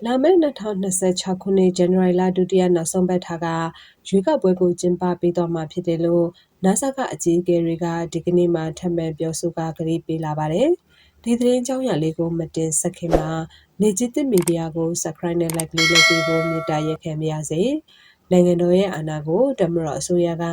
လာမယ့်2026ခုနှစ်ဇန်နဝါရီလဒုတိယနောက်ဆုံးပတ်ထားကရွေးကောက်ပွဲကိုကျင်းပပေးသွားမှာဖြစ်တယ်လို့NASA ကအကြီးအကဲတွေကဒီကနေ့မှထပ်မံပြောဆိုကကြေညာပေးလာပါတယ်။ဒီသတင်းကြောင်းရလေးကိုမတင်ဆက်ခင်မှာနေจิตမီဒီယာကို Subscribe နဲ့ Like လေးလုပ်ပေးဖို့မေတ္တာရက်ခံပါရစေ။နိုင်ငံတော်ရဲ့အာဏာကိုတမတော်အစိုးရက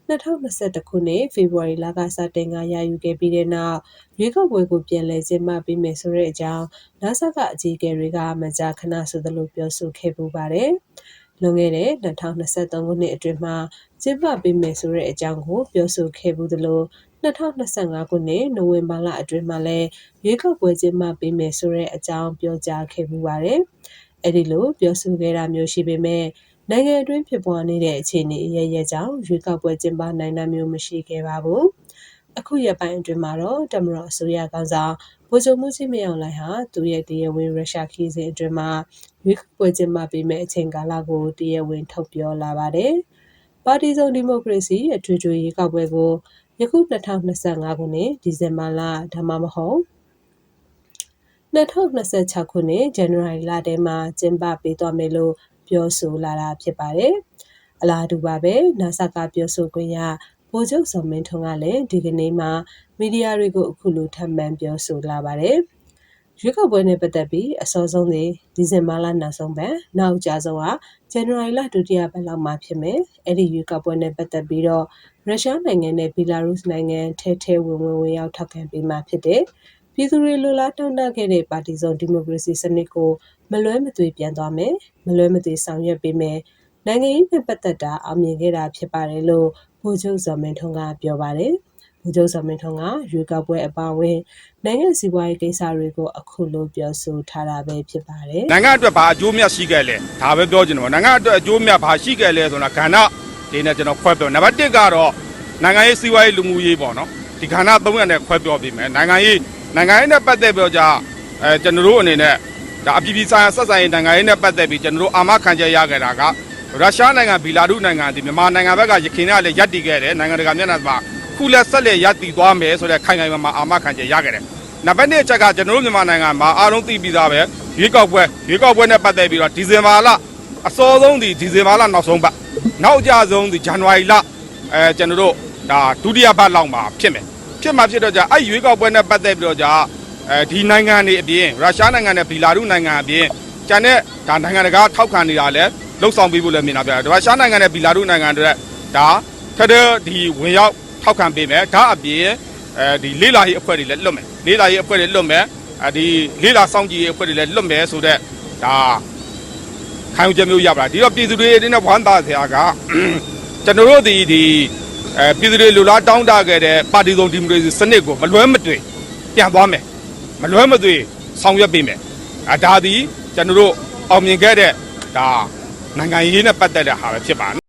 2021ခုနှစ်ဖေဖော်ဝါရီလကစတင်ရယူခဲ့ပြီးတဲ့နောက်ရွေးကောက်ပွဲကိုပြန်လည်ကျင်းပပေးမယ်ဆိုတဲ့အကြောင်း NASA ကအကြီးအကဲတွေကမကြာခဏဆိုသလိုပြောဆိုခဲ့ပူပါတယ်။လွန်ခဲ့တဲ့2023ခုနှစ်အတွင်းမှာကျင်းပပေးမယ်ဆိုတဲ့အကြောင်းကိုပြောဆိုခဲ့ပူသလို2025ခုနှစ်နိုဝင်ဘာလအတွင်းမှာလည်းရွေးကောက်ပွဲကျင်းပပေးမယ်ဆိုတဲ့အကြောင်းပြောကြားခဲ့ပူပါတယ်။အဲဒီလိုပြောဆိုခဲ့တာမျိုးရှိပေမဲ့နိုင်ငံအတွင်းဖြစ်ပွားနေတဲ့အခြေအနေအရကြောင့်ရွေးကောက်ပွဲကျင်းပနိုင်တာမျိုးမရှိခဲ့ပါဘူး။အခုရက်ပိုင်းအတွင်းမှာတော့တမတော်အစိုးရကောင်ဆောင်ဗိုလ်ချုပ်မှုကြီးမင်းအောင်လှိုင်ဟာသူရဲ့တရားဝင်ရုရှားခီးစဉ်အတွင်းမှာရွေးကောက်ပွဲကျင်းပပေးမယ့်အချိန်ကာလကိုတရားဝင်ထုတ်ပြောလာပါတယ်။ပါတီစုံဒီမိုကရေစီအထွေထွေရွေးကောက်ပွဲကိုယခု2025ခုနှစ်ဒီဇင်ဘာလဒါမှမဟုတ်2026ခုနှစ်ဇန်နဝါရီလထဲမှာကျင်းပပေးသွားမယ်လို့ပြောဆိုလာတာဖြစ်ပါတယ်။အလားတူပါပဲ NASA ကပြောဆိုခွင့်ရဗိုလ်ချုပ်စောမင်းထွန်းကလည်းဒီကနေ့မှမီဒီယာတွေကိုအခုလိုထပ်မံပြောဆိုလာပါတယ်။ရွေးကောက်ပွဲနဲ့ပတ်သက်ပြီးအစောဆုံးဒီဇင်ဘာလနောက်ဆုံးပတ်နောက်ကြဆုံးကဇန်နဝါရီလဒုတိယပတ်လောက်မှာဖြစ်မယ်။အဲ့ဒီရွေးကောက်ပွဲနဲ့ပတ်သက်ပြီးတော့ရုရှားနိုင်ငံနဲ့ဘီလာရုစ်နိုင်ငံထဲဝင်ရောက်ထောက်ခံပေးမှဖြစ်တဲ့ပြည်သူတွေလိုလားတောင်းတခဲ့တဲ့ပါတီစုံဒီမိုကရေစီစနစ်ကိုမလွဲမသွေပြန်သွားမယ်မလွဲမသွေဆောင်ရွက်ပေးမယ်နိုင်ငံရေးနဲ့ပတ်သက်တာအောင်မြင်ခဲ့တာဖြစ်ပါတယ်လို့ဗိုလ်ချုပ်စောမင်းထွန်းကပြောပါတယ်ဗိုလ်ချုပ်စောမင်းထွန်းကရွေးကောက်ပွဲအပါအဝင်နိုင်ငံစီးပွားရေးကိစ္စတွေကိုအခုလိုပြောဆိုထားတာပဲဖြစ်ပါတယ်နိုင်ငံအတွက်ဘာအကျိုးမြတ်ရှိခဲ့လဲဒါပဲပြောချင်တယ်ပေါ့နိုင်ငံအတွက်အကျိုးမြတ်ဘာရှိခဲ့လဲဆိုတာကဏ္ဍဒီနဲ့ကျွန်တော်ခွဲပြောနံပါတ်1ကတော့နိုင်ငံရေးစီးပွားရေးလူမှုရေးပေါ့နော်ဒီကဏ္ဍ3ရပ်နဲ့ခွဲပြောပြီးမယ်နိုင်ငံရေးနဲ့ပတ်သက်ပြီးတော့ကျွန်တော်တို့အနေနဲ့ဒါအပြည်ပြည်ဆိုင်ရာဆက်ဆံရေးနိုင်ငံရေးနဲ့ပတ်သက်ပြီးကျွန်တော်တို့အာမခံချက်ရခဲ့တာကရုရှားနိုင်ငံဘီလာရုစ်နိုင်ငံဒီမြန်မာနိုင်ငံဘက်ကရခိုင်ကလည်းရပ်တည်ခဲ့တယ်နိုင်ငံတကာမျက်နှာမှာခုလက်ဆက်လက်ရပ်တည်သွားမယ်ဆိုတဲ့ခိုင်ခိုင်မာမာအာမခံချက်ရခဲ့တယ်နံပါတ်2အချက်ကကျွန်တော်တို့မြန်မာနိုင်ငံမှာအားလုံးသိပြီးသားပဲရွေးကောက်ပွဲနဲ့ပတ်သက်ပြီးတော့ဒီဇင်ဘာလအစောဆုံးဒီဇင်ဘာလနောက်ဆုံးပတ်နောက်အကြဆုံးဒီဇန်နဝါရီလကျွန်တော်တို့ဒါဒုတိယပတ်လောက်မှာဖြစ်တော့အဲ့ရွေးကောက်ပွဲနဲ့ပတ်သက်ပြီးတော့ဒီနိုင်ငံတွေအပြင်ရုရှားနိုင်ငံနဲ့ဘီလာရုစ်နိုင်ငံအပြင်ကျန်တဲ့ဒါနိုင်ငံတကာထောက်ခံနေတာလဲလှုပ်ဆောင်ပေးဖို့လည်းမြင်တာပြရုရှားနိုင်ငံနဲ့ဘီလာရုစ်နိုင်ငံတွေဒါဒီဝင်ရောက်ထောက်ခံပေးမယ်ဒါအပြင်ဒီလေးလာရေးအဖွဲ့တွေလည်းလွတ်မယ်လေးလာရေးအဖွဲ့တွေလွတ်မယ်ဒီလေးလာစောင့်ကြည့်ရေးအဖွဲ့တွေလည်းလွတ်မယ်ဆိုတော့ဒါခံယူချက်မျိုးရပါလားဒီတော့ပြည်သူတွေအနေနဲ့ဝမ်းသာစရာကကျွန်တော်တို့ဒီပြည်သူတွေလူလားတောင်းတခဲ့တဲ့ပါတီစုံဒီမိုကရေစီစနစ်ကိုမလွဲမသွေပြန်သွားမယ်မလွဲမသွေဆောင်ရွက်ပေးမယ်ဒါသည်ကျွန်တော်တို့အောင်မြင်ခဲ့တဲ့ဒါနိုင်ငံရေးနဲ့ပတ်သက်တဲ့ဟာပဲဖြစ်ပါ